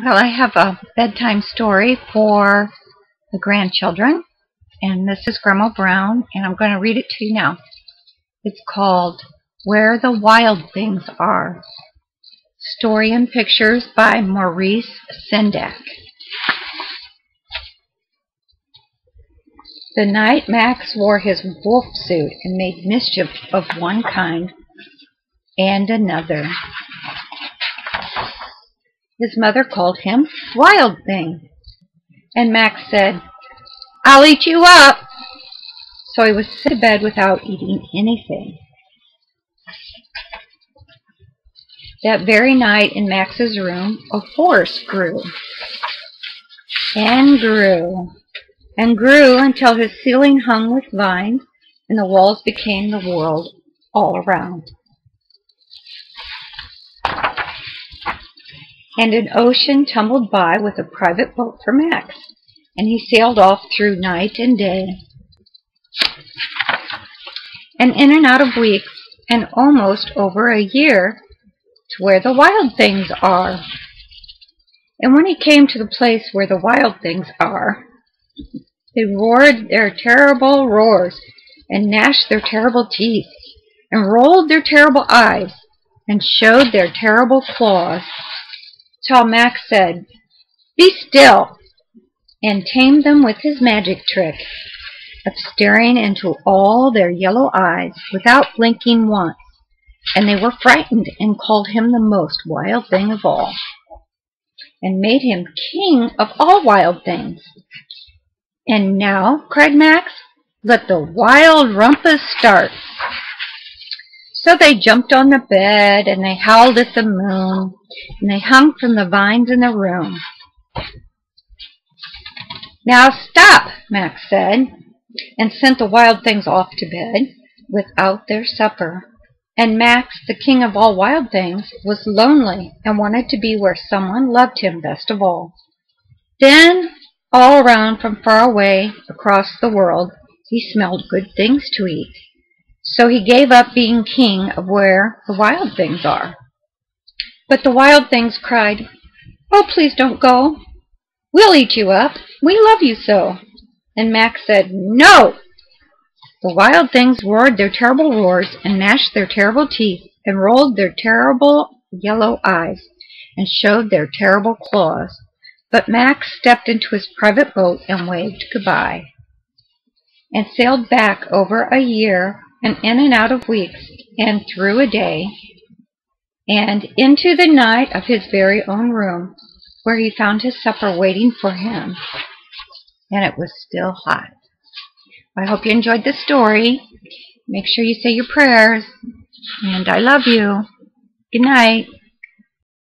Well, I have a bedtime story for the grandchildren, and this is Grandma Brown, and I'm going to read it to you now. It's called Where the Wild Things Are. Story and pictures by Maurice Sendak. The night Max wore his wolf suit and made mischief of one kind and another, his mother called him Wild Thing, and Max said, "I'll eat you up." So he was sent to bed without eating anything. That very night in Max's room, a forest grew and grew and grew until his ceiling hung with vines and the walls became the world all around. And an ocean tumbled by with a private boat for Max, and he sailed off through night and day, and in and out of weeks, and almost over a year, to where the wild things are. And when he came to the place where the wild things are, they roared their terrible roars, and gnashed their terrible teeth, and rolled their terrible eyes, and showed their terrible claws, till Max said, "Be still," and tamed them with his magic trick of staring into all their yellow eyes without blinking once, and they were frightened and called him the most wild thing of all, and made him king of all wild things. "And now," cried Max, "let the wild rumpus start." So they jumped on the bed, and they howled at the moon, and they hung from the vines in the room. "Now stop," Max said, and sent the wild things off to bed without their supper. And Max, the king of all wild things, was lonely and wanted to be where someone loved him best of all. Then, all around from far away across the world, he smelled good things to eat. So he gave up being king of where the wild things are. But the wild things cried, "Oh, please don't go. We'll eat you up. We love you so." And Max said, "No!" The wild things roared their terrible roars, and gnashed their terrible teeth, and rolled their terrible yellow eyes, and showed their terrible claws. But Max stepped into his private boat and waved goodbye, and sailed back over a year, and in and out of weeks, and through a day, and into the night of his very own room, where he found his supper waiting for him, and it was still hot. I hope you enjoyed this story. Make sure you say your prayers, and I love you. Good night.